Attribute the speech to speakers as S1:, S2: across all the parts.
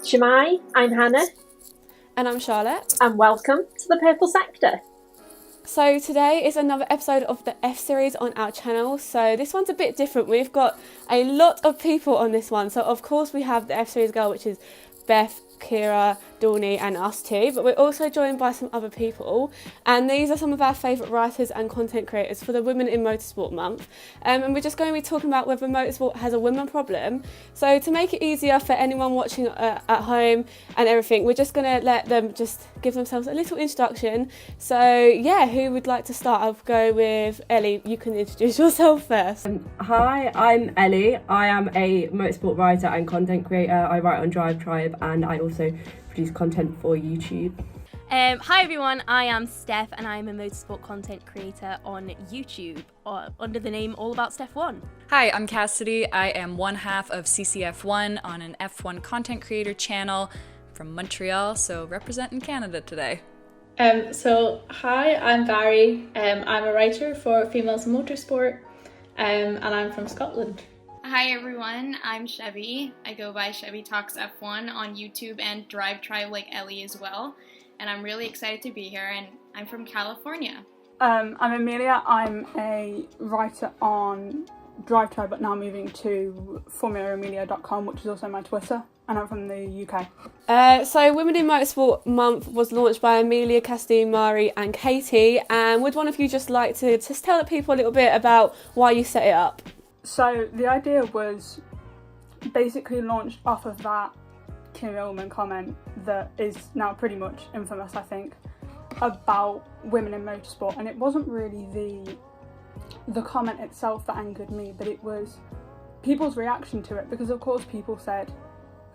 S1: Shemai, I'm Hannah.
S2: And I'm Charlotte.
S1: And welcome to the Purple Sector.
S2: So today is another episode of the F series on our channel. So this one's a bit different. We've got a lot of people on this one. So of course we have the F series girl, which is Beth, Kira, Dorney and us two, but we're also joined by some other people, and these are some of our favourite writers and content creators for the Women in Motorsport month, and we're just going to be talking about whether motorsport has a women problem. So to make it easier for anyone watching at home and everything, we're just going to let them just give themselves a little introduction. So yeah, who would like to start? I'll go with Ellie. You can introduce yourself first.
S3: Hi, I'm Ellie. I am a motorsport writer and content creator. I write on Drive Tribe and I also produce content for YouTube.
S4: Hi everyone, I am Steph and I'm a motorsport content creator on YouTube under the name All About Steph 1.
S5: Hi, I'm Cassidy. I am one half of CCF1 on an F1 content creator channel from Montreal, so representing Canada today.
S6: Hi, I'm Barry. I'm a writer for Females in Motorsport and I'm from Scotland.
S7: Hi everyone, I'm Chevy. I go by Chevy Talks F1 on YouTube and Drive Tribe like Ellie as well. And I'm really excited to be here, and I'm from California.
S8: I'm Amelia. I'm a writer on Drive Tribe, but now moving to formulaamelia.com, which is also my Twitter, and I'm from the UK.
S2: So Women in Motorsport month was launched by Amelia, Cassidy, Mari and Katie, and would one of you just like to just tell the people a little bit about why you set it up?
S8: So the idea was basically launched off of that Kim Illman comment that is now pretty much infamous, I think, about women in motorsport. And it wasn't really the comment itself that angered me, but it was people's reaction to it, because of course people said,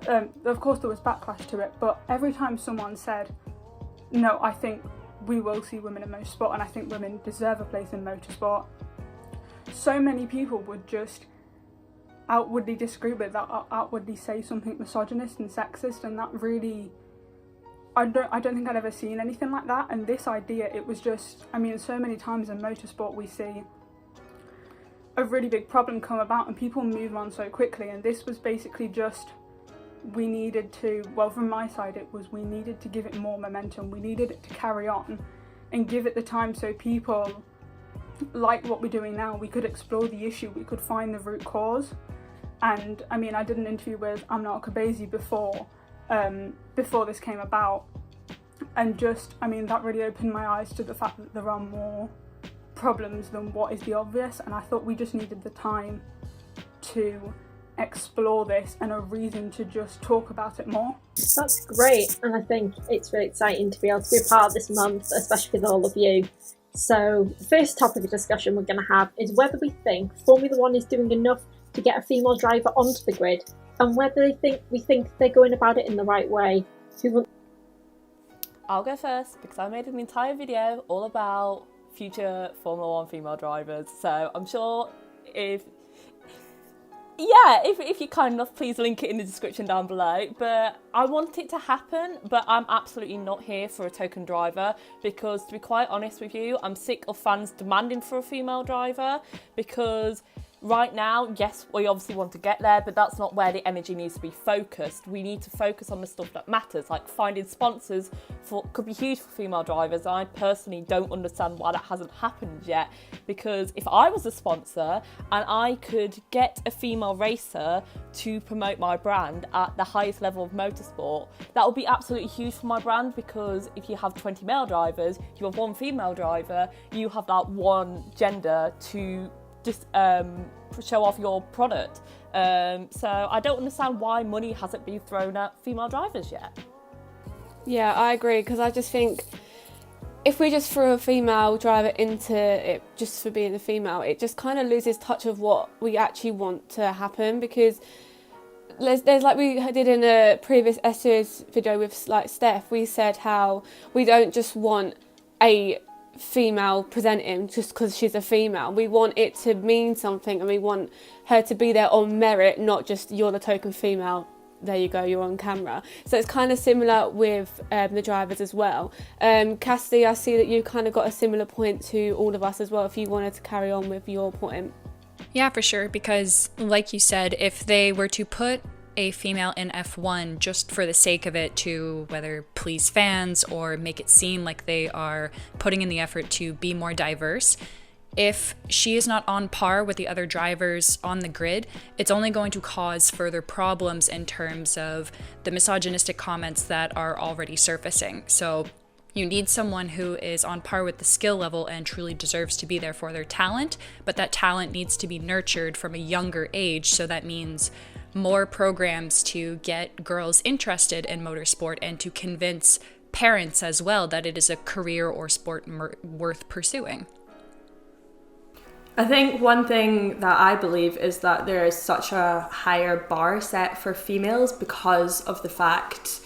S8: of course there was backlash to it, but every time someone said, no, I think we will see women in motorsport and I think women deserve a place in motorsport, so many people would just outwardly disagree with that, outwardly say something misogynist and sexist, and that really, I don't think I'd ever seen anything like that. And this idea, it was just, I mean, so many times in motorsport we see a really big problem come about and people move on so quickly, and this was basically just, we needed to, well from my side it was, we needed to give it more momentum, we needed it to carry on and give it the time so people, like what we're doing now, we could explore the issue, we could find the root cause. And I mean, I did an interview with Amna Kabezi before this came about, and just, I mean, that really opened my eyes to the fact that there are more problems than what is the obvious, and I thought we just needed the time to explore this and a reason to just talk about it more.
S1: That's great, and I think it's really exciting to be able to be a part of this month, especially with all of you. So the first topic of discussion we're going to have is whether we think Formula One is doing enough to get a female driver onto the grid, and whether we think they're going about it in the right way.
S9: I'll go first because I made an entire video all about future Formula One female drivers, so I'm sure if you're kind enough, please link it in the description down below. But I want it to happen, but I'm absolutely not here for a token driver, because to be quite honest with you, I'm sick of fans demanding for a female driver, because right now, yes, we obviously want to get there, but that's not where the energy needs to be focused. We need to focus on the stuff that matters, like finding sponsors could be huge for female drivers. I personally don't understand why that hasn't happened yet, because if I was a sponsor and I could get a female racer to promote my brand at the highest level of motorsport, that would be absolutely huge for my brand, because if you have 20 male drivers, you have one female driver, you have that one gender to just show off your product. So I don't understand why money hasn't been thrown at female drivers yet.
S2: Yeah, I agree, because I just think if we just throw a female driver into it just for being a female, it just kind of loses touch of what we actually want to happen, because there's like we did in a previous S-Series video with like Steph, we said how we don't just want a female presenting just because she's a female. We want it to mean something, and we want her to be there on merit, not just you're the token female, there you go, you're on camera. So it's kind of similar with the drivers as well. Cassidy, I see that you kind of got a similar point to all of us as well, if you wanted to carry on with your point.
S5: Yeah, for sure, because like you said, if they were to put a female in F1 just for the sake of it, to whether please fans or make it seem like they are putting in the effort to be more diverse, if she is not on par with the other drivers on the grid, it's only going to cause further problems in terms of the misogynistic comments that are already surfacing. So you need someone who is on par with the skill level and truly deserves to be there for their talent, but that talent needs to be nurtured from a younger age. So that means more programs to get girls interested in motorsport and to convince parents as well that it is a career or sport worth pursuing.
S3: I think one thing that I believe is that there is such a higher bar set for females because of the fact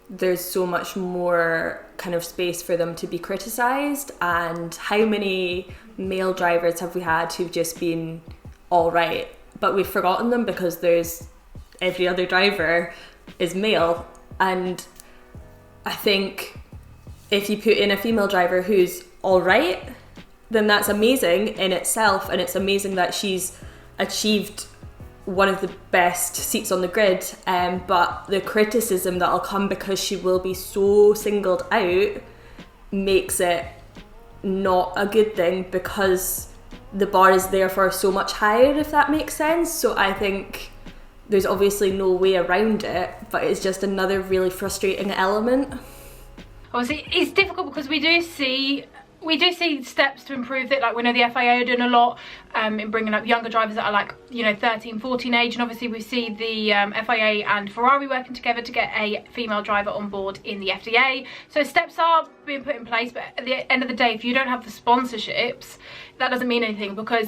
S3: there's so much more kind of space for them to be criticised. And how many male drivers have we had who've just been all right, but we've forgotten them because there's every other driver is male. And I think if you put in a female driver who's all right, then that's amazing in itself, and it's amazing that she's achieved one of the best seats on the grid, but the criticism that'll come because she will be so singled out makes it not a good thing, because the bar is therefore so much higher, if that makes sense. So I think there's obviously no way around it, but it's just another really frustrating element.
S10: Obviously, it's difficult because we do see steps to improve it. Like, we know the FIA are doing a lot in bringing up younger drivers that are like, 13, 14 age. And obviously we see the FIA and Ferrari working together to get a female driver on board in the FDA. So steps are being put in place, but at the end of the day, if you don't have the sponsorships, that doesn't mean anything. Because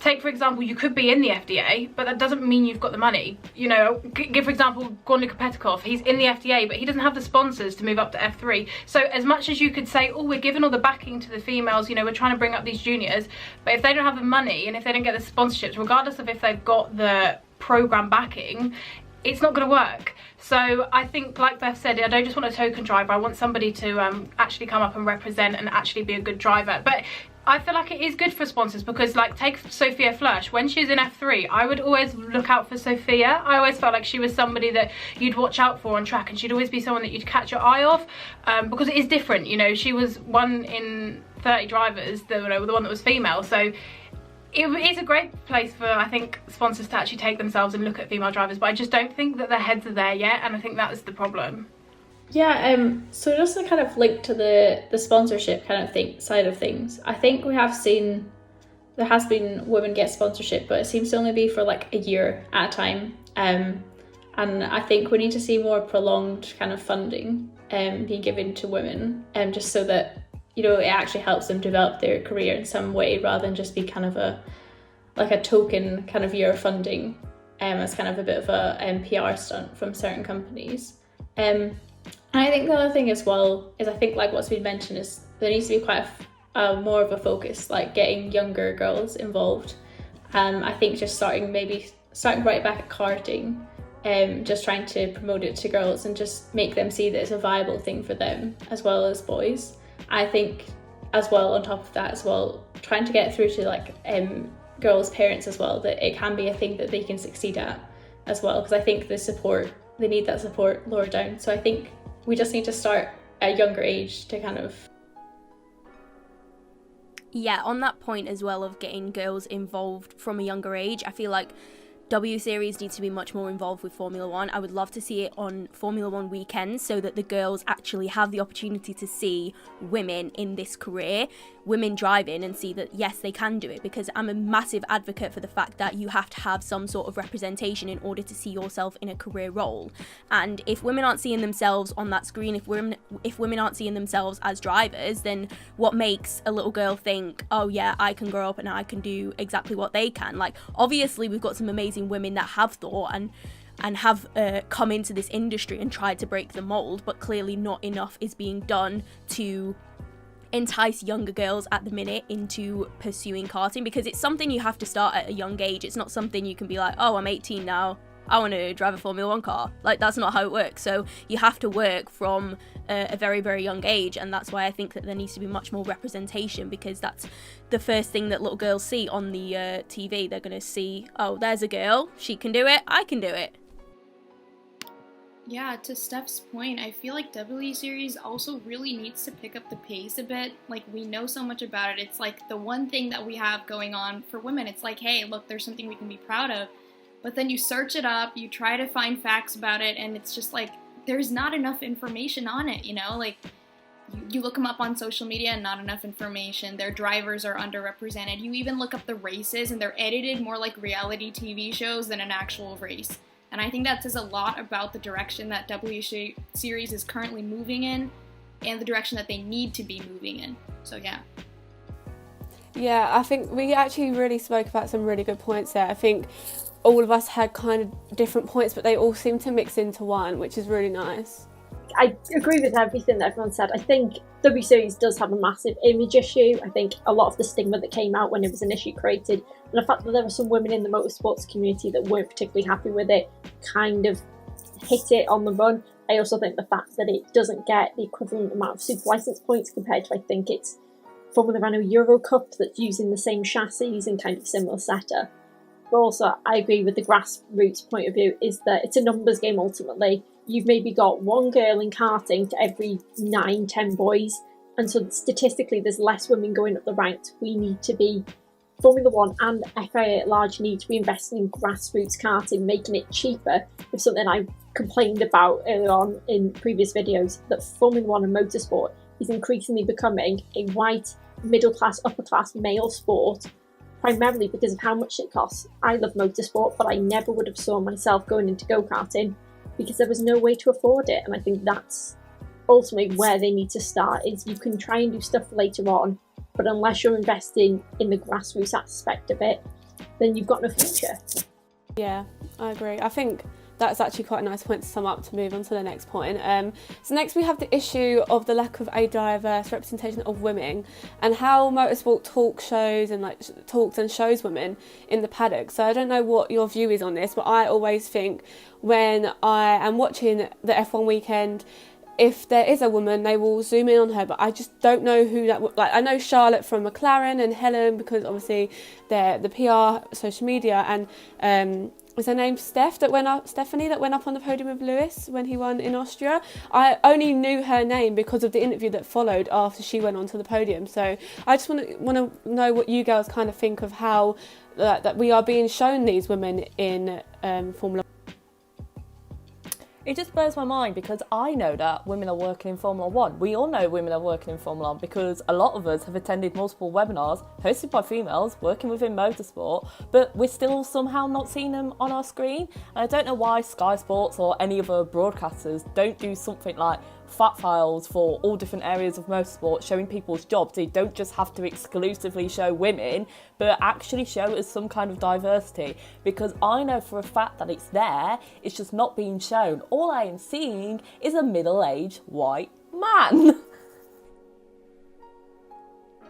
S10: take, for example, you could be in the FDA, but that doesn't mean you've got the money. Give, for example, Gornika Petkov. He's in the FDA, but he doesn't have the sponsors to move up to F3. So as much as you could say, oh, we're giving all the backing to the females, we're trying to bring up these juniors, but if they don't have the money and if they don't get the sponsorships, regardless of if they've got the program backing, it's not going to work. So I think, like Beth said, I don't just want a token driver. I want somebody to actually come up and represent and actually be a good driver. But I feel like it is good for sponsors because, like, take Sophia Flörsch. When she was in F3, I would always look out for Sophia. I always felt like she was somebody that you'd watch out for on track, and she'd always be someone that you'd catch your eye off because it is different. She was one in 30 drivers, the one that was female. So it's a great place for, I think, sponsors to actually take themselves and look at female drivers, but I just don't think that their heads are there yet, and I think that is the problem.
S6: Yeah, so just to kind of link to the sponsorship kind of side of things, I think we have seen there has been women get sponsorship, but it seems to only be for like a year at a time. And I think we need to see more prolonged kind of funding being given to women, just so that it actually helps them develop their career in some way, rather than just be kind of a token kind of year of funding as kind of a bit of a PR stunt from certain companies. And I think the other thing as well is, I think, like what's been mentioned, is there needs to be quite more of a focus, like getting younger girls involved. I think just starting right back at karting, just trying to promote it to girls and just make them see that it's a viable thing for them as well as boys. I think as well, on top of that as well, trying to get through to girls' parents as well, that it can be a thing that they can succeed at as well, because I think they need that support lower down. So I think we just need to start at a younger age to kind of...
S4: Yeah, on that point as well of getting girls involved from a younger age, I feel like W Series needs to be much more involved with Formula One. I would love to see it on Formula One weekends so that the girls actually have the opportunity to see women in this career, women driving, and see that yes, they can do it, because I'm a massive advocate for the fact that you have to have some sort of representation in order to see yourself in a career role. And if women aren't seeing themselves on that screen, if women aren't seeing themselves as drivers, then what makes a little girl think, oh yeah, I can grow up and I can do exactly what they can? Like, obviously we've got some amazing women that have thought and have come into this industry and tried to break the mold, but clearly not enough is being done to entice younger girls at the minute into pursuing karting, because it's something you have to start at a young age. It's not something you can be like, oh, I'm 18 now, I want to drive a Formula One car. Like, that's not how it works. So you have to work from a very, very young age, and that's why I think that there needs to be much more representation, because that's the first thing that little girls see on the TV. They're going to see, oh, there's a girl, she can do it, I can do it.
S7: Yeah, to Steph's point, I feel like W Series also really needs to pick up the pace a bit. Like, we know so much about it. It's like the one thing that we have going on for women. It's like, hey, look, there's something we can be proud of. But then you search it up, you try to find facts about it, and it's just like, there's not enough information on it, you know? Like, you look them up on social media and not enough information. Their drivers are underrepresented. You even look up the races and they're edited more like reality TV shows than an actual race. And I think that says a lot about the direction that W Series is currently moving in and the direction that they need to be moving in. So yeah.
S2: Yeah, I think we actually really spoke about some really good points there. I think all of us had kind of different points, but they all seem to mix into one, which is really nice.
S1: I agree with everything that everyone said. I think W Series does have a massive image issue. I think a lot of the stigma that came out when it was initially created, and the fact that there were some women in the motorsports community that weren't particularly happy with it, kind of hit it on the run. I also think the fact that it doesn't get the equivalent amount of super license points compared to, I think it's Formula Renault Euro Cup that's using the same chassis and kind of similar setup. But also, I agree with the grassroots point of view, is that it's a numbers game ultimately. You've maybe got one girl in karting to every 9-10 boys, and so statistically there's less women going up the ranks. We need to be, Formula One and FIA at large need to be investing in grassroots karting, making it cheaper. It's something I complained about earlier on in previous videos, that Formula One and motorsport is increasingly becoming a white, middle class, upper class male sport, primarily because of how much it costs. I love motorsport, but I never would have saw myself going into go-karting because there was no way to afford it. And I think that's ultimately where they need to start, is you can try and do stuff later on, but unless you're investing in the grassroots aspect of it, then you've got no future.
S2: Yeah, I agree. I think that's actually quite a nice point to sum up to move on to the next point. So next we have the issue of the lack of a diverse representation of women and how motorsport talks and shows women in the paddock. So I don't know what your view is on this, but I always think when I am watching the F1 weekend, if there is a woman, they will zoom in on her, but I just don't know who that like. I know Charlotte from McLaren and Helen, because obviously they're the PR, social media, and is her name Stephanie that went up on the podium with Lewis when he won in Austria. I only knew her name because of the interview that followed after she went onto the podium. So I just want to know what you girls kind of think of how that we are being shown these women in Formula.
S9: It just blows my mind because I know that women are working in Formula One. We all know women are working in Formula One because a lot of us have attended multiple webinars hosted by females working within motorsport, but we're still somehow not seeing them on our screen. And I don't know why Sky Sports or any other broadcasters don't do something like fact files for all different areas of motorsport, showing people's jobs. They don't just have to exclusively show women, but actually show us some kind of diversity, because I know for a fact that it's there, it's just not being shown. All I am seeing is a middle-aged white man.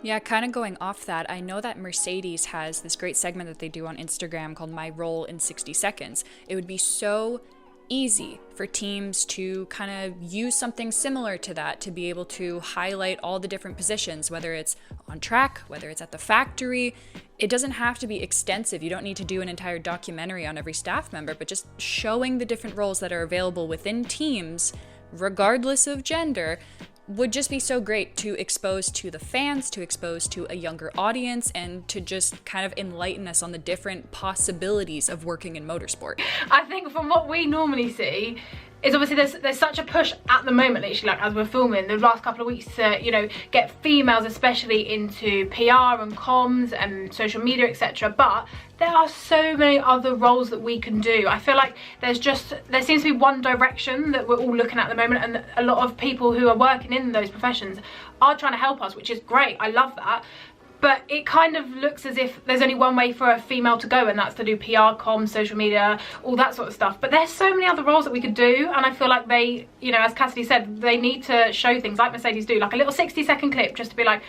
S5: Yeah, kind of going off that, I know that Mercedes has this great segment that they do on Instagram called My Role in 60 Seconds. It would be so easy for teams to kind of use something similar to that to be able to highlight all the different positions, whether it's on track, whether it's at the factory. It doesn't have to be extensive. You don't need to do an entire documentary on every staff member, but just showing the different roles that are available within teams, regardless of gender, would just be so great to expose to the fans, to expose to a younger audience, and to just kind of enlighten us on the different possibilities of working in motorsport.
S10: I think from what we normally see is obviously there's such a push at the moment, literally, like as we're filming the last couple of weeks, to get females especially into PR and comms and social media, etc. But there are so many other roles that we can do. I feel like there seems to be one direction that we're all looking at the moment, and a lot of people who are working in those professions are trying to help us, which is great. I love that. But it kind of looks as if there's only one way for a female to go, and that's to do PR, comms, social media, all that sort of stuff. But there's so many other roles that we could do, and I feel like they, as Cassidy said, they need to show things like Mercedes do, like a little 60-second clip just to be like,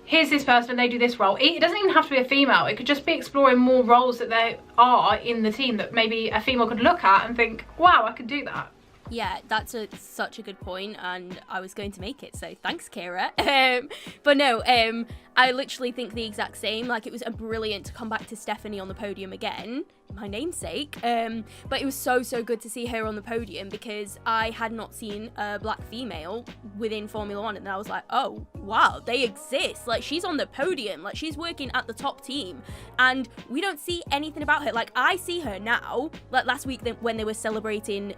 S10: here's this person and they do this role. It doesn't even have to be a female. It could just be exploring more roles that there are in the team that maybe a female could look at and think, wow, I could do that.
S4: Yeah, that's such a good point, and I was going to make it, so thanks, Kira. But no, I literally think the exact same. Like, it was brilliant to come back to Stephanie on the podium again, my namesake. But it was so good to see her on the podium, because I had not seen a black female within Formula One, and I was like, oh wow, they exist. Like, she's on the podium, like she's working at the top team, and we don't see anything about her. Like, I see her now. Like last week when they were celebrating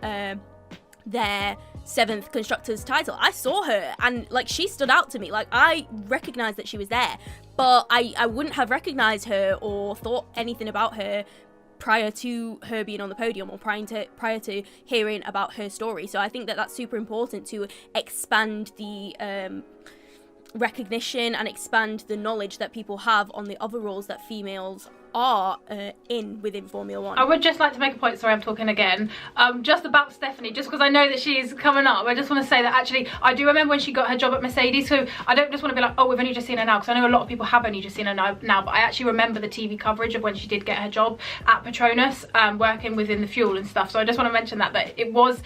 S4: their 7th constructors title, I saw her, and like, she stood out to me. Like, I recognized that she was there, but I wouldn't have recognized her or thought anything about her prior to her being on the podium, or prior to hearing about her story. So I think that that's super important, to expand the recognition and expand the knowledge that people have on the other roles that females are within Formula One.
S10: I would just like to make a point, sorry I'm talking again, just about Stephanie, just because I know that she's coming up. I just want to say that actually I do remember when she got her job at Mercedes, so I don't just want to be like, oh, we've only just seen her now, because I know a lot of people have only just seen her now, but I actually remember the TV coverage of when she did get her job at Petronas, working within the fuel and stuff. So I just want to mention that it was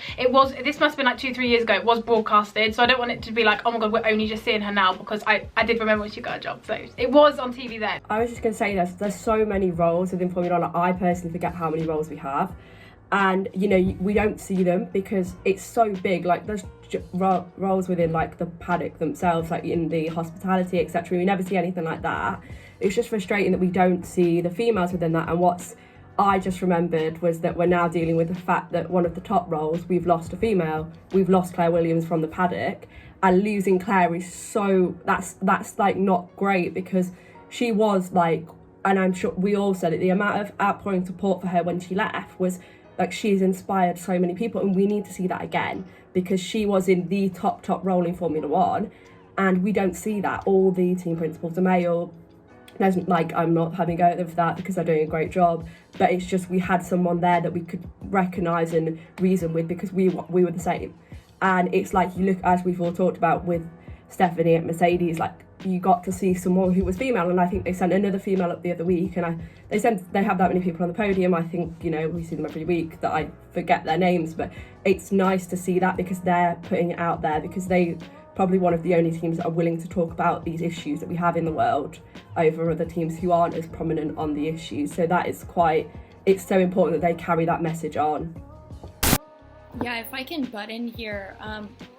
S10: this must have been like 2-3 years ago, it was broadcasted, so I don't want it to be like, oh my god, we're only just seeing her now, because I did remember when she got her job, so it was on TV then.
S11: I was just going to say there's so many roles within Formula 1. I personally forget how many roles we have, and you know, we don't see them because it's so big. Like, there's roles within like the paddock themselves, like in the hospitality, etc. We never see anything like that. It's just frustrating that we don't see the females within that. And what's I just remembered was that we're now dealing with the fact that one of the top roles, we've lost a female. We've lost Claire Williams from the paddock, and losing Claire is so that's like not great, because she was like, and I'm sure we all said it, the amount of outpouring support for her when she left was like, she's inspired so many people, and we need to see that again, because she was in the top role in Formula One, and we don't see that. All the team principals are male. There's like, I'm not having a go at them for that, because they're doing a great job, but it's just we had someone there that we could recognise and reason with, because we were the same. And it's like, you look, as we've all talked about with Stephanie at Mercedes, like, you got to see someone who was female, and I think they sent another female up the other week, and they have that many people on the podium. I think, you know, we see them every week that I forget their names, but it's nice to see that, because they're putting it out there, because they probably one of the only teams that are willing to talk about these issues that we have in the world over other teams who aren't as prominent on the issues. So that is it's so important that they carry that message on.
S7: Yeah, if I can butt in here,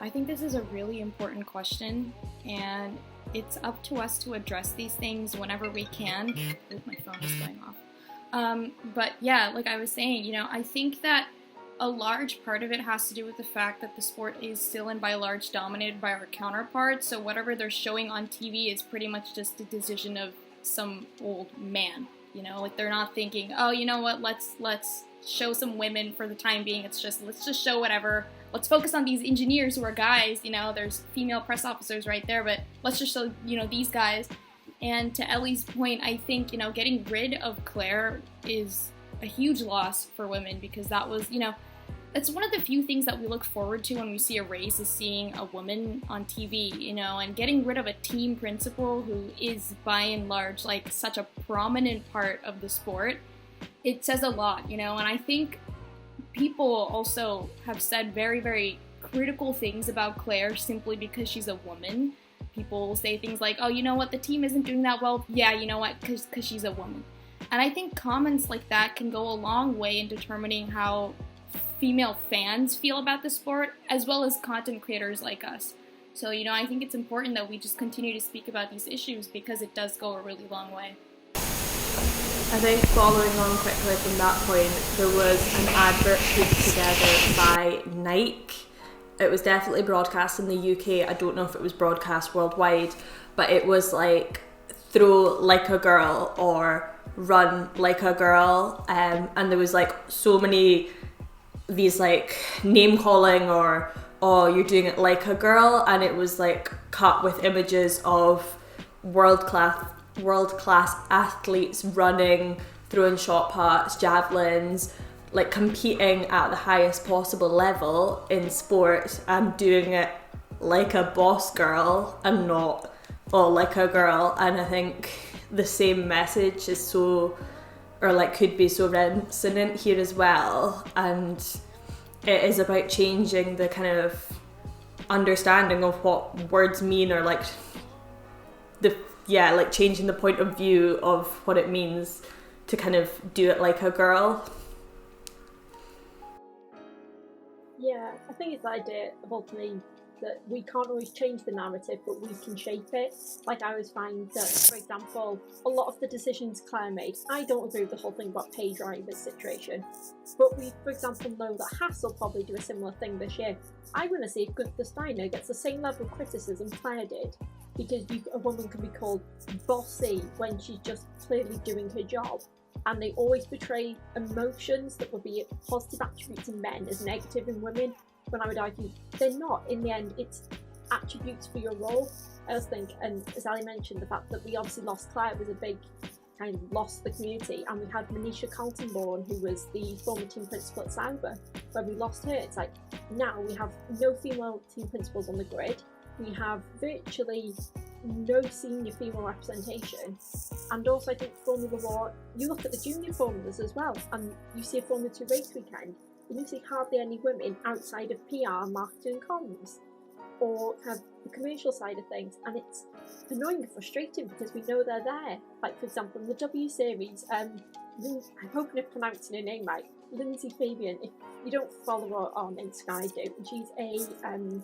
S7: I think this is a really important question, and it's up to us to address these things whenever we can. Oh, my phone is going off. But yeah, like I was saying, you know, I think that a large part of it has to do with the fact that the sport is still and by large dominated by our counterparts, so whatever they're showing on TV is pretty much just a decision of some old man, you know, like they're not thinking, oh, you know what, let's show some women for the time being. It's just, let's just show whatever. Let's focus on these engineers who are guys, you know, there's female press officers right there, but let's just show, you know, these guys. And to Ellie's point, I think, you know, getting rid of Claire is a huge loss for women, because that was, you know, it's one of the few things that we look forward to when we see a race, is seeing a woman on TV, you know, and getting rid of a team principal who is by and large like such a prominent part of the sport. It says a lot, you know, and I think people also have said very, very critical things about Claire simply because she's a woman. People will say things like, oh, you know what, the team isn't doing that well. Yeah, you know what, because she's a woman. And I think comments like that can go a long way in determining how female fans feel about the sport, as well as content creators like us. So, you know, I think it's important that we just continue to speak about these issues, because it does go a really long way.
S3: I think following on quickly from that point, there was an advert put together by Nike. It was definitely broadcast in the UK. I don't know if it was broadcast worldwide, but it was like, throw like a girl or run like a girl. And there was like so many these like name calling or, oh, you're doing it like a girl. And it was like cut with images of world class athletes running, throwing shot puts, javelins, like competing at the highest possible level in sport, and doing it like a boss girl and not like a girl. And I think the same message is could be so resonant here as well. And it is about changing the kind of understanding of what words mean, or like changing the point of view of what it means to kind of do it like a girl.
S1: Yeah, I think it's the idea of ultimately that we can't always change the narrative, but we can shape it. Like, I always find that, for example, a lot of the decisions Claire made, I don't agree with the whole thing about pay drivers situation, but we, for example, know that Haas will probably do a similar thing this year. I want to see if Gunther Steiner gets the same level of criticism Claire did, because a woman can be called bossy when she's just clearly doing her job. And they always portray emotions that would be positive attributes in men as negative in women, when I would argue they're not. In the end, it's attributes for your role. I also think, and as Ali mentioned, the fact that we obviously lost Claire was a big kind of loss to the community, and we had Manisha Carlton-Bourne, who was the former team principal at Sauber. When we lost her, it's like, now we have no female team principals on the grid, we have virtually no senior female representation, and also I think Formula 1, you look at the junior formulas as well, and you see a Formula 2 race weekend, and you see hardly any women outside of PR, marketing and comms, or kind of the commercial side of things, and it's annoying and frustrating because we know they're there. Like, for example, in the W Series, I'm hoping I'm pronouncing her name right, Lindsay Fabian. If you don't follow her on Instagram, I do, and she's a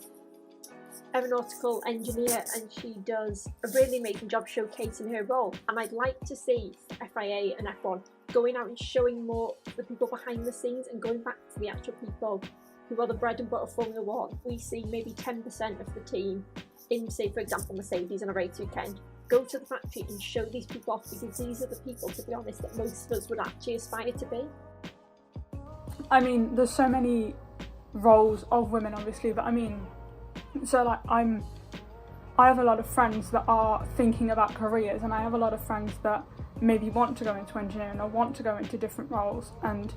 S1: aeronautical engineer, and she does a really amazing job showcasing her role, and I'd like to see FIA and F1 going out and showing more the people behind the scenes and going back to the actual people who are the bread and butter of Formula 1. We see maybe 10% of the team in, say, for example, Mercedes on a race weekend. Go to the factory and show these people off, because these are the people, to be honest, that most of us would actually aspire to be.
S8: I mean, there's so many roles of women, obviously, but I mean, so like I have a lot of friends that are thinking about careers, and I have a lot of friends that maybe want to go into engineering or want to go into different roles and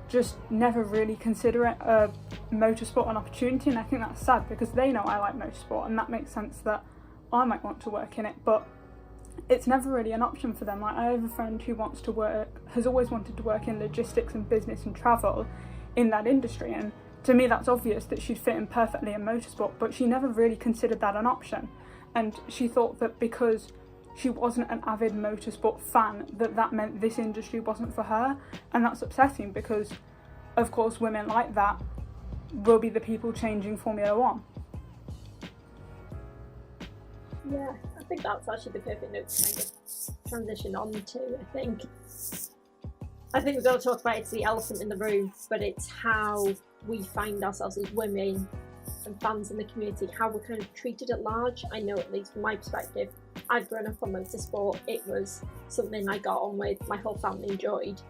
S8: just never really consider it a motorsport an opportunity. And I think that's sad, because they know I like motorsport, and that makes sense that I might want to work in it, but it's never really an option for them. Like, I have a friend who has always wanted to work in logistics and business and travel in that industry, and to me that's obvious that she'd fit in perfectly in motorsport, but she never really considered that an option. And she thought that because she wasn't an avid motorsport fan, that meant this industry wasn't for her. And that's upsetting, because of course women like that will be the people changing Formula 1.
S1: Yeah, I think that's actually the perfect note to kind of transition on to. I think we've got to talk about, it's the elephant in the room, but it's how we find ourselves as women and fans in the community, how we're kind of treated at large. I know, at least from my perspective, I've grown up on motorsport. It was something I got on with, my whole family enjoyed.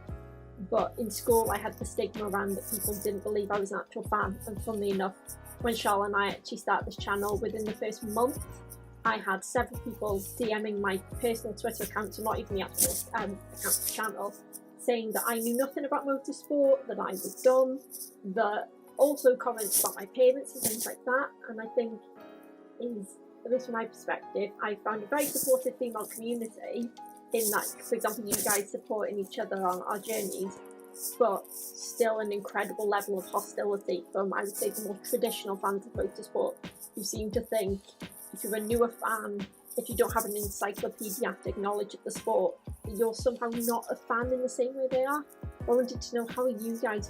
S1: But in school, I had the stigma around that people didn't believe I was an actual fan. And funnily enough, when Charlotte and I actually started this channel, within the first month, I had several people DMing my personal Twitter account, so not even the actual account of the channel, saying that I knew nothing about motorsport, that I was dumb, that also comments about my parents and things like that. And I think, at least from my perspective, I found a very supportive female community in that, for example, you guys supporting each other on our journeys, but still an incredible level of hostility from, I would say, the more traditional fans of motorsport, who seem to think if you're a newer fan, if you don't have an encyclopedic knowledge of the sport, you're somehow not a fan in the same way they are. I wanted to know how you guys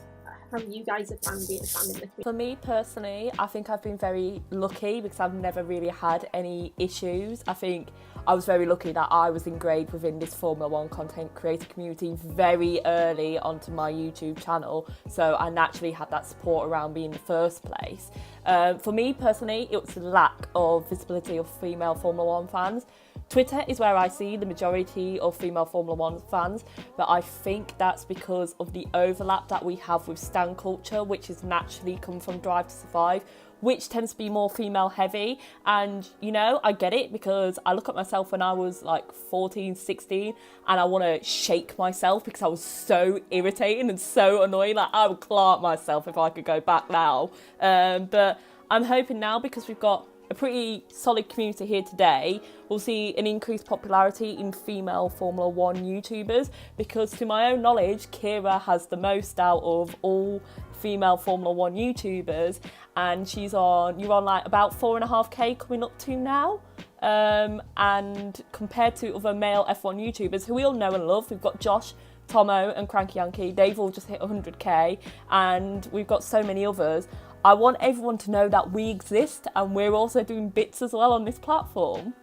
S1: have found being a fan in the community.
S9: For me personally, I think I've been very lucky, because I've never really had any issues. I think I was very lucky that I was ingrained within this Formula 1 content creator community very early onto my YouTube channel, so I naturally had that support around me in the first place. For me personally, it was the lack of visibility of female Formula 1 fans. Twitter is where I see the majority of female Formula 1 fans, but I think that's because of the overlap that we have with stan culture, which has naturally come from Drive to Survive, which tends to be more female heavy. And, you know, I get it, because I look at myself when I was like 14, 16, and I want to shake myself because I was so irritating and so annoying. Like, I would clamp myself if I could go back now. But I'm hoping now, because we've got a pretty solid community here today, we'll see an increased popularity in female Formula 1 YouTubers, because to my own knowledge, Kira has the most out of all female Formula 1 YouTubers, and you're on like about 4.5k coming up to now. And compared to other male F1 YouTubers who we all know and love, we've got Josh, Tomo and Cranky Yankee, they've all just hit 100k, and we've got so many others. I want everyone to know that we exist and we're also doing bits as well on this platform.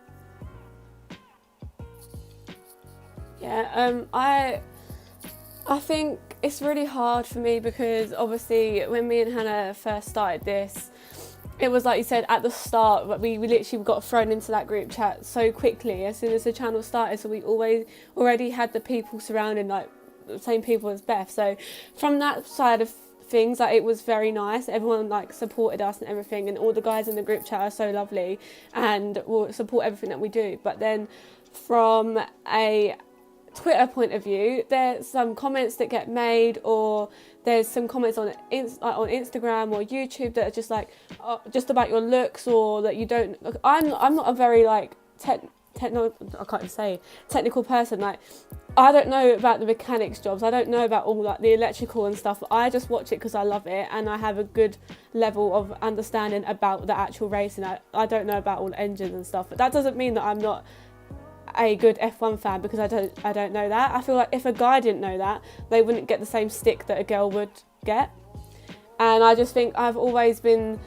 S2: Yeah, I think it's really hard for me because obviously when me and Hannah first started this, it was like you said at the start, but we literally got thrown into that group chat so quickly as soon as the channel started, so we already had the people surrounding, like the same people as Beth. So from that side of things, like, it was very nice. Everyone like supported us and everything, and all the guys in the group chat are so lovely and will support everything that we do. But then from a Twitter point of view, there's some comments that get made, or there's some comments on Instagram or YouTube that are just like just about your looks, or that you don't. I'm not a very like technical person. Like, I don't know about the mechanics jobs. I don't know about all like the electrical and stuff. I just watch it because I love it and I have a good level of understanding about the actual racing. I don't know about all the engines and stuff, but that doesn't mean that I'm not a good F1 fan because I don't know that. I feel like if a guy didn't know that, they wouldn't get the same stick that a girl would get. And I just think I've always been,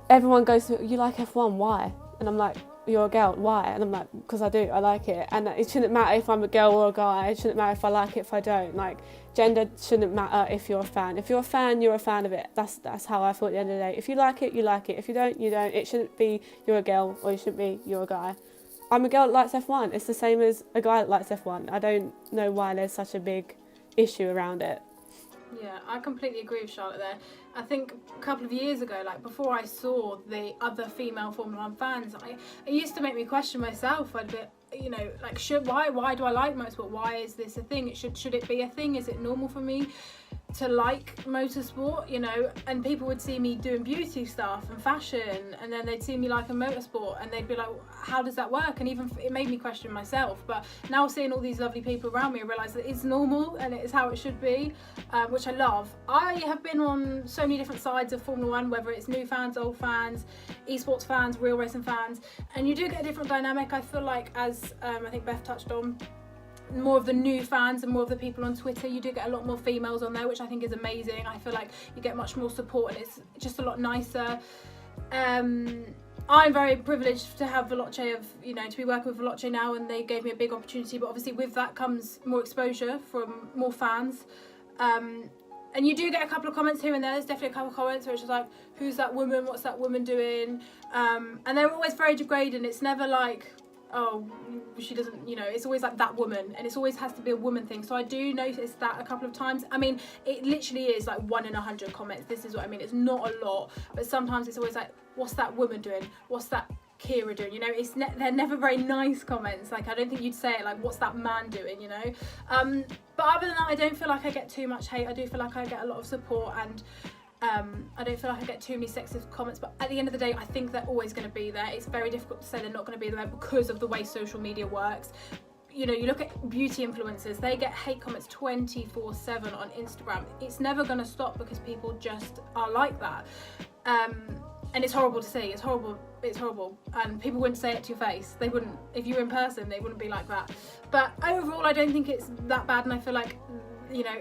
S2: everyone goes to, you like F1, why? And I'm like, you're a girl, why? And I'm like, because I do, I like it. And it shouldn't matter if I'm a girl or a guy. It shouldn't matter if I like it, if I don't. Like, gender shouldn't matter if you're a fan. If you're a fan, you're a fan of it. That's how I feel at the end of the day. If you like it, you like it. If you don't, you don't. It shouldn't be you're a girl, or it shouldn't be you're a guy. I'm a girl that likes F1. It's the same as a guy that likes F1. I don't know why there's such a big issue around it.
S10: Yeah, I completely agree with Charlotte there. I think a couple of years ago, like before I saw the other female Formula 1 fans, it used to make me question myself. I'd be, you know, like, why do I like motorsport? Why is this a thing? Should it be a thing? Is it normal for me to like motorsport, you know? And people would see me doing beauty stuff and fashion, and then they'd see me liking motorsport, and they'd be like, how does that work? And even it made me question myself. But now seeing all these lovely people around me, I realise that it's normal and it is how it should be, which I love. I have been on so many different sides of Formula 1, whether it's new fans, old fans, esports fans, real racing fans, and you do get a different dynamic. I feel like, as I think Beth touched on, more of the new fans and more of the people on Twitter, you do get a lot more females on there, which I think is amazing. I feel like you get much more support and it's just a lot nicer. I'm very privileged to have Veloce to be working with Veloce now, and they gave me a big opportunity, but obviously with that comes more exposure from more fans. And you do get a couple of comments here and there. There's definitely a couple of comments where it's just like, who's that woman? What's that woman doing? And they're always very degrading. It's never like, oh, she doesn't, it's always like that woman, and it always has to be a woman thing. So I do notice that a couple of times. I mean, it literally is like 1 in 100 comments. This is what I mean. It's not a lot, but sometimes it's always like, what's that woman doing? What's that Kira doing? They're never very nice comments. Like, I don't think you'd say it like, what's that man doing? But other than that, I don't feel like I get too much hate. I do feel like I get a lot of support, and I don't feel like I get too many sexist comments, but at the end of the day, I think they're always going to be there. It's very difficult to say they're not going to be there because of the way social media works. You look at beauty influencers, they get hate comments 24/7 on Instagram. It's never going to stop because people just are like that. And it's horrible to see. It's horrible. And people wouldn't say it to your face. They wouldn't. If you were in person, they wouldn't be like that. But overall, I don't think it's that bad, and I feel like,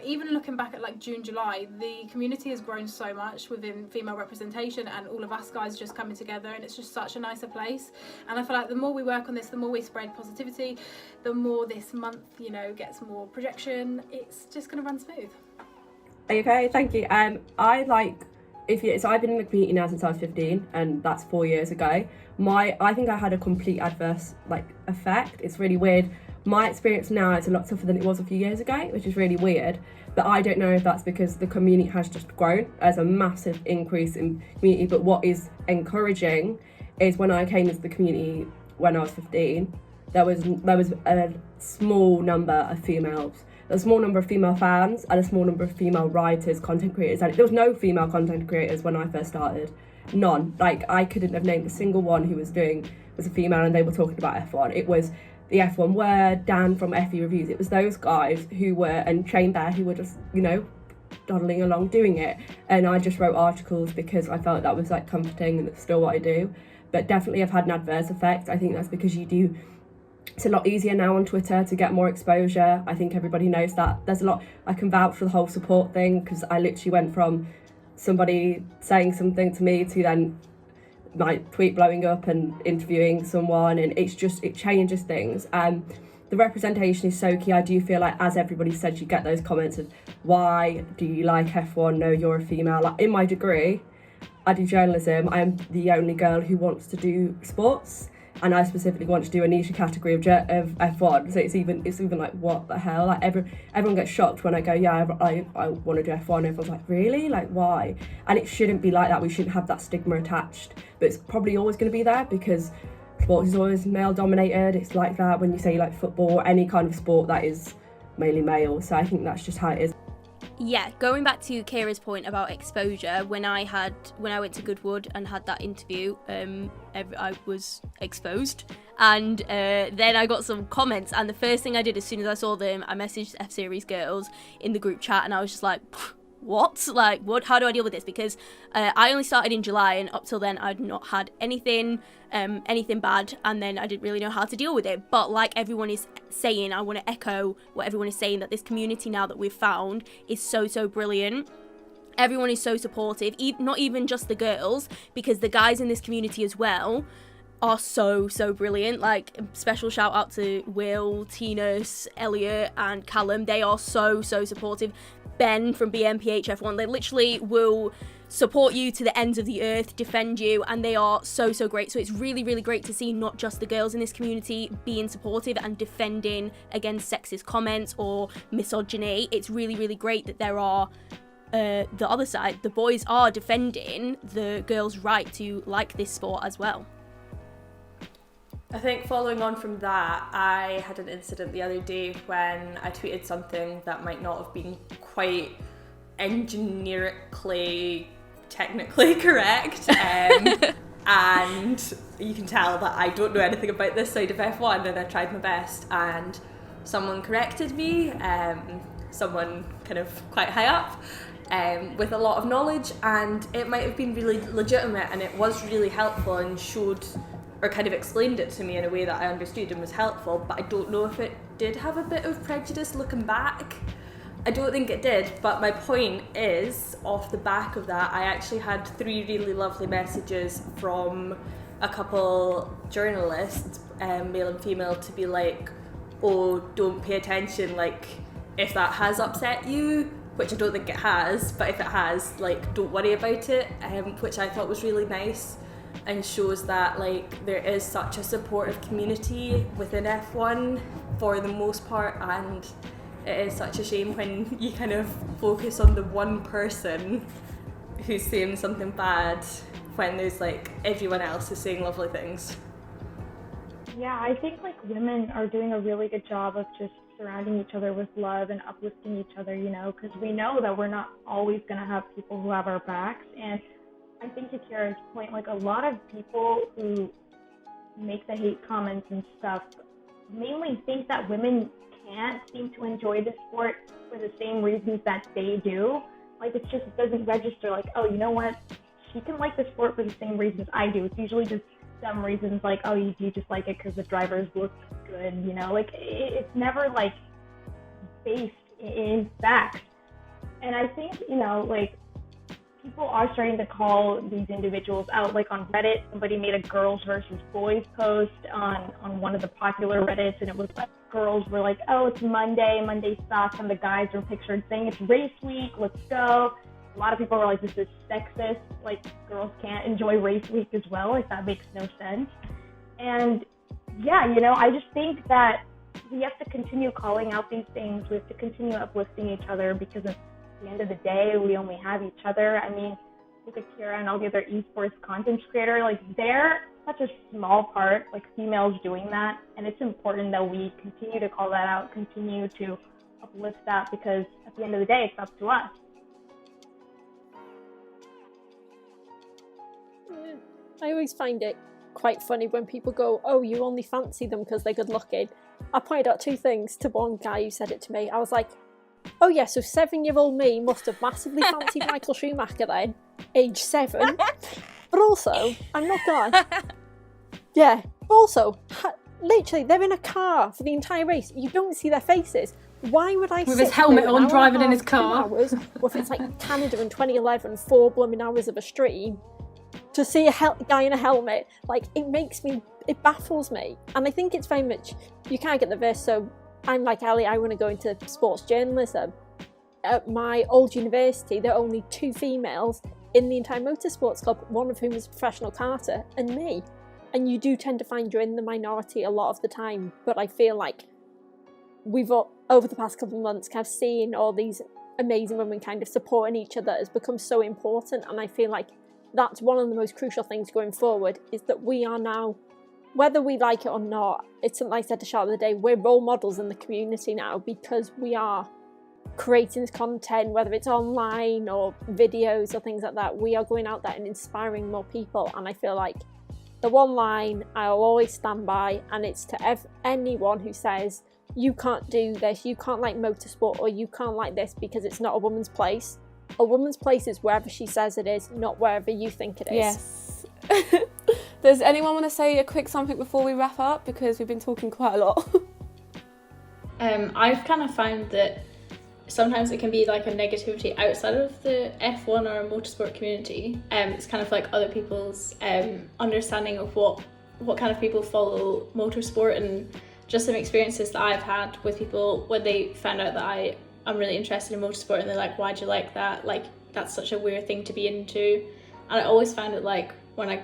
S10: even looking back at like June, July, the community has grown so much within female representation, and all of us guys just coming together, and it's just such a nicer place. And I feel like the more we work on this, the more we spread positivity, the more this month, gets more projection. It's just going to run smooth.
S11: Okay, thank you. So I've been in the community now since I was 15, and that's 4 years ago. I think I had a complete adverse effect. It's really weird. My experience now is a lot tougher than it was a few years ago, which is really weird. But I don't know if that's because the community has just grown. There's a massive increase in community. But what is encouraging is when I came into the community when I was 15, there was a small number of females there's a small number of female fans and a small number of female writers, content creators, and there was no female content creators when I first started. None. Like, I couldn't have named a single one who was a female and they were talking about F1. It was the F1 Word, Dan from FE Reviews. It was those guys who were, and Shane Bear, who were just, you know, dawdling along doing it. And I just wrote articles because I felt that was like comforting, and it's still what I do. But definitely I've had an adverse effect. I think that's because it's a lot easier now on Twitter to get more exposure. I think everybody knows that. There's a lot, I can vouch for the whole support thing, because I literally went from somebody saying something to me to then my tweet blowing up and interviewing someone, and it changes things. The representation is so key. I do feel like, as everybody said, you get those comments of, why do you like F1? No, you're a female. Like, in my degree, I do journalism. I am the only girl who wants to do sports, and I specifically want to do a niche category of F1. So it's even like, what the hell? Like, everyone gets shocked when I go, yeah, I want to do F1. Everyone's like, really? Like, why? And it shouldn't be like that. We shouldn't have that stigma attached. But it's probably always going to be there, because sports is always male dominated. It's like that when you say like football or any kind of sport that is mainly male. So I think that's just how it is.
S4: Yeah, going back to Kira's point about exposure, when I went to Goodwood and had that interview, I was exposed, and then I got some comments, and the first thing I did as soon as I saw them, I messaged F-Series girls in the group chat, and I was just like, what? Like, what? How do I deal with this? Because I only started in July, and up till then I'd not had anything bad, and then I didn't really know how to deal with it. But like everyone is saying, I want to echo what everyone is saying, that this community now that we've found is so brilliant. Everyone is so supportive, not even just the girls, because the guys in this community as well are so brilliant. Like, special shout out to Will, Tinus, Elliot and Callum. They are so supportive. Ben from BMPHF1, they literally will support you to the ends of the earth, defend you, and they are so great. So it's really great to see not just the girls in this community being supportive and defending against sexist comments or misogyny. It's really great that there are the other side, the boys are defending the girls' right to like this sport as well.
S3: I think following on from that, I had an incident the other day when I tweeted something that might not have been quite engineerically, technically correct. And you can tell that I don't know anything about this side of F1, and I tried my best, and someone corrected me, someone kind of quite high up, with a lot of knowledge, and it might have been really legitimate, and it was really helpful and showed or kind of explained it to me in a way that I understood and was helpful, but I don't know if it did have a bit of prejudice looking back. I don't think it did, but my point is, off the back of that, I actually had 3 really lovely messages from a couple journalists, male and female, to be like, oh, don't pay attention, like, if that has upset you, which I don't think it has, but if it has, like, don't worry about it, which I thought was really nice. And shows that, like, there is such a supportive community within F1 for the most part, and it is such a shame when you kind of focus on the one person who's saying something bad when there's like everyone else is saying lovely things.
S12: Yeah, I think like women are doing a really good job of just surrounding each other with love and uplifting each other, you know, because we know that we're not always going to have people who have our backs. And I think to Kira's point, like a lot of people who make the hate comments and stuff mainly think that women can't seem to enjoy the sport for the same reasons that they do. Like, it just doesn't register like, oh, you know what, she can like the sport for the same reasons I do. It's usually just some reasons like, oh, you just like it because the drivers look good, you know? Like, it's never like based in facts. And I think, you know, like, people are starting to call these individuals out. Like on Reddit, somebody made a girls versus boys post on one of the popular Reddits, and it was like girls were like, oh, it's Monday sucks, and the guys were pictured saying it's race week, let's go. A lot of people were like, this is sexist, like girls can't enjoy race week as well, like that makes no sense. And yeah, you know, I just think that we have to continue calling out these things, we have to continue uplifting each other, because at the end of the day, we only have each other. I mean, look at Kira and all the other esports content creators, like they're such a small part, like females doing that, and it's important that we continue to call that out, continue to uplift that, because at the end of the day, it's up to us.
S1: Yeah. I always find it quite funny when people go, oh, you only fancy them because they're good looking. I pointed out two things to one guy who said it to me. I was like, oh yeah, so 7-year-old me must have massively fancied Michael Schumacher then, age 7. But also, I'm not gonna lie. Yeah, but also, literally, they're in a car for the entire race. You don't see their faces. Why would I
S10: with
S1: sit
S10: his helmet
S1: there
S10: on,
S1: an hour
S10: driving
S1: and
S10: in
S1: a
S10: his
S1: half, 2
S10: car?
S1: hours, or if it's like Canada in 2011, 4 blooming hours of a stream, to see a guy in a helmet? Like, it baffles me. And I think it's very much, you can't get the verse. So I'm like Ellie, I want to go into sports journalism. At my old university, there are only 2 females in the entire motorsports club, one of whom is a professional karter, and me. And you do tend to find you're in the minority a lot of the time, but I feel like we've, over the past couple of months, kind of seen all these amazing women kind of supporting each other has become so important, and I feel like that's one of the most crucial things going forward, is that we are now, whether we like it or not, it's something I said to Charlotte the other day, we're role models in the community now, because we are creating this content, whether it's online or videos or things like that. We are going out there and inspiring more people, and I feel like the one line I'll always stand by, and it's to anyone who says you can't do this, you can't like motorsport, or you can't like this because it's not a woman's place. A woman's place is wherever she says it is, not wherever you think it is.
S2: Yes. Does anyone want to say a quick something before we wrap up? Because we've been talking quite a lot.
S6: I've kind of found that sometimes it can be like a negativity outside of the F1 or motorsport community. It's kind of like other people's understanding of what kind of people follow motorsport, and just some experiences that I've had with people when they found out that I'm really interested in motorsport, and they're like, why'd you like that? Like, that's such a weird thing to be into. And I always found it like when I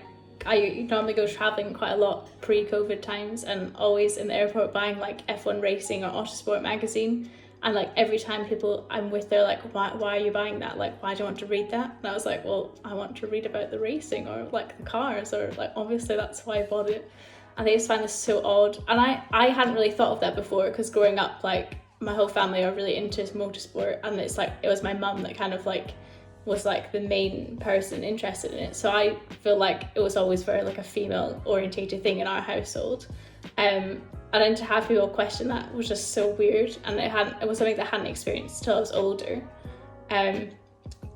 S6: normally go traveling quite a lot pre-COVID times, and always in the airport buying like F1 Racing or Autosport magazine. And like every time people I'm with, they're like, why are you buying that? Like, why do you want to read that? And I was like, well, I want to read about the racing, or like the cars, or like, obviously that's why I bought it. And they just find this so odd. And I hadn't really thought of that before, because growing up, like, my whole family are really into motorsport, and it's like, it was my mum that kind of like was like the main person interested in it. So I feel like it was always very like a female orientated thing in our household. And then to have people question that was just so weird, and it was something that I hadn't experienced till I was older. And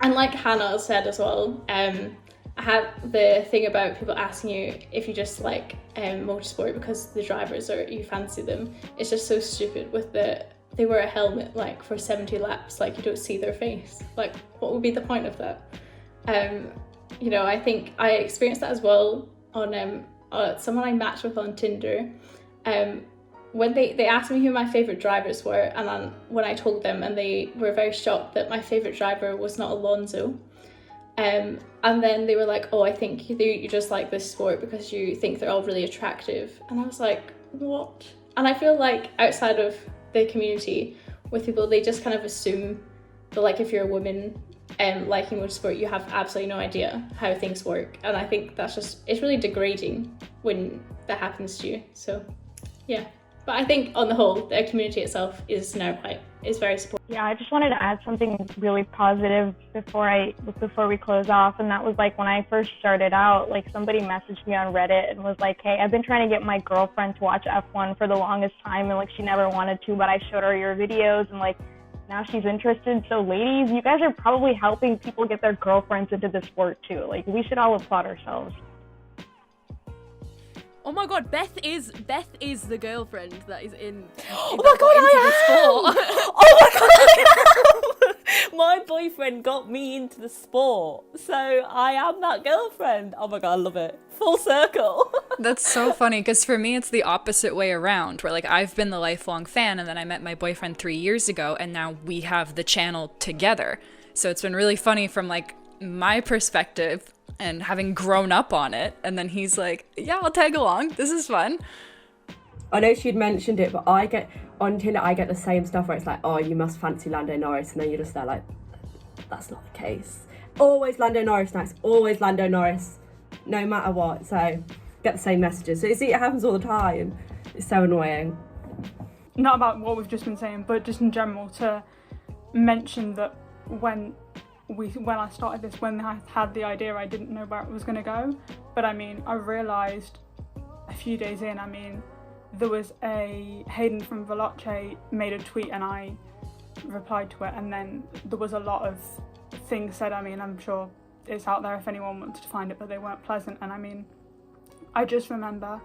S6: like Hannah said as well, I had the thing about people asking you if you just like motorsport because the drivers or you fancy them. It's just so stupid. They wear a helmet like for 70 laps, like you don't see their face. Like, what would be the point of that? I think I experienced that as well on someone I matched with on Tinder. When they asked me who my favourite drivers were, and then when I told them, and they were very shocked that my favourite driver was not Alonso. And then they were like, oh, I think you just like this sport because you think they're all really attractive. And I was like, what? And I feel like outside of the community, with people, they just kind of assume that like if you're a woman liking motorsport, you have absolutely no idea how things work. And I think it's really degrading when that happens to you. So yeah, but I think on the whole, the community itself is very supportive.
S12: Yeah, I just wanted to add something really positive before we close off, and that was like when I first started out, like somebody messaged me on Reddit and was like, hey, I've been trying to get my girlfriend to watch F1 for the longest time, and like she never wanted to, but I showed her your videos, and like now she's interested. So ladies, you guys are probably helping people get their girlfriends into the sport too. Like, we should all applaud ourselves.
S4: Oh my god, Beth is the girlfriend that is in.
S9: Oh my god, I am! Oh my god, I am! My boyfriend got me into the sport, so I am that girlfriend. Oh my god, I love it. Full circle.
S5: That's so funny, because for me, it's the opposite way around, where like I've been the lifelong fan, and then I met my boyfriend 3 years ago, and now we have the channel together. So it's been really funny from like my perspective, and having grown up on it, and then he's like, yeah, I'll tag along, this is fun.
S11: I know she'd mentioned it, but on Tinder I get the same stuff where it's like, oh, you must fancy Lando Norris, and then you're just there like, that's not the case. Always Lando Norris next, always Lando Norris, no matter what. So get the same messages. So you see, it happens all the time. It's so annoying.
S8: not about what we've just been saying, but just in general, to mention that when I started this, when I had the idea, I didn't know where it was going to go. But I mean, I realised a few days in, I mean, there was Hayden from Veloce made a tweet and I replied to it, and then there was a lot of things said. I mean, I'm sure it's out there if anyone wanted to find it, but they weren't pleasant. And I mean, I just remember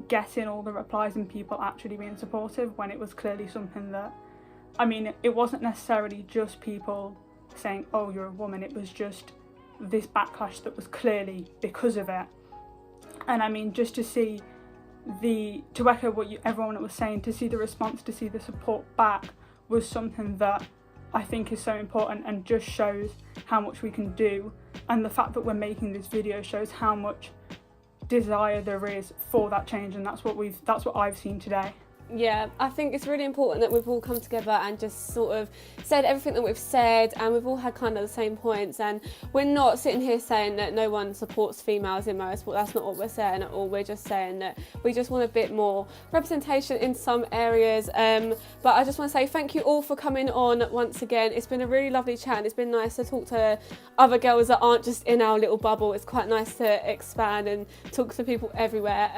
S8: getting all the replies and people actually being supportive when it was clearly something that, I mean, it wasn't necessarily just people saying, oh, you're a woman, it was just this backlash that was clearly because of it. And I mean, just to see to echo what everyone was saying, to see the response, to see the support back was something that I think is so important and just shows how much we can do. And the fact that we're making this video shows how much desire there is for that change, and that's what I've seen today.
S2: Yeah, I think it's really important that we've all come together and just sort of said everything that we've said, and we've all had kind of the same points, and we're not sitting here saying that no one supports females in motorsport. That's not what we're saying at all. We're just saying that we just want a bit more representation in some areas. But I just want to say thank you all for coming on once again. It's been a really lovely chat, and it's been nice to talk to other girls that aren't just in our little bubble. It's quite nice to expand and talk to people everywhere.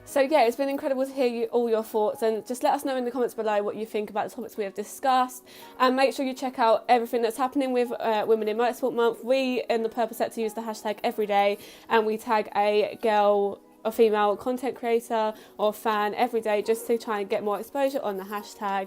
S2: So yeah, it's been incredible to hear all your thoughts, and just let us know in the comments below what you think about the topics we have discussed, and make sure you check out everything that's happening with Women in Motorsport Month. We in the Purple Sector use the hashtag every day, and we tag a girl or female content creator or fan every day just to try and get more exposure on the hashtag.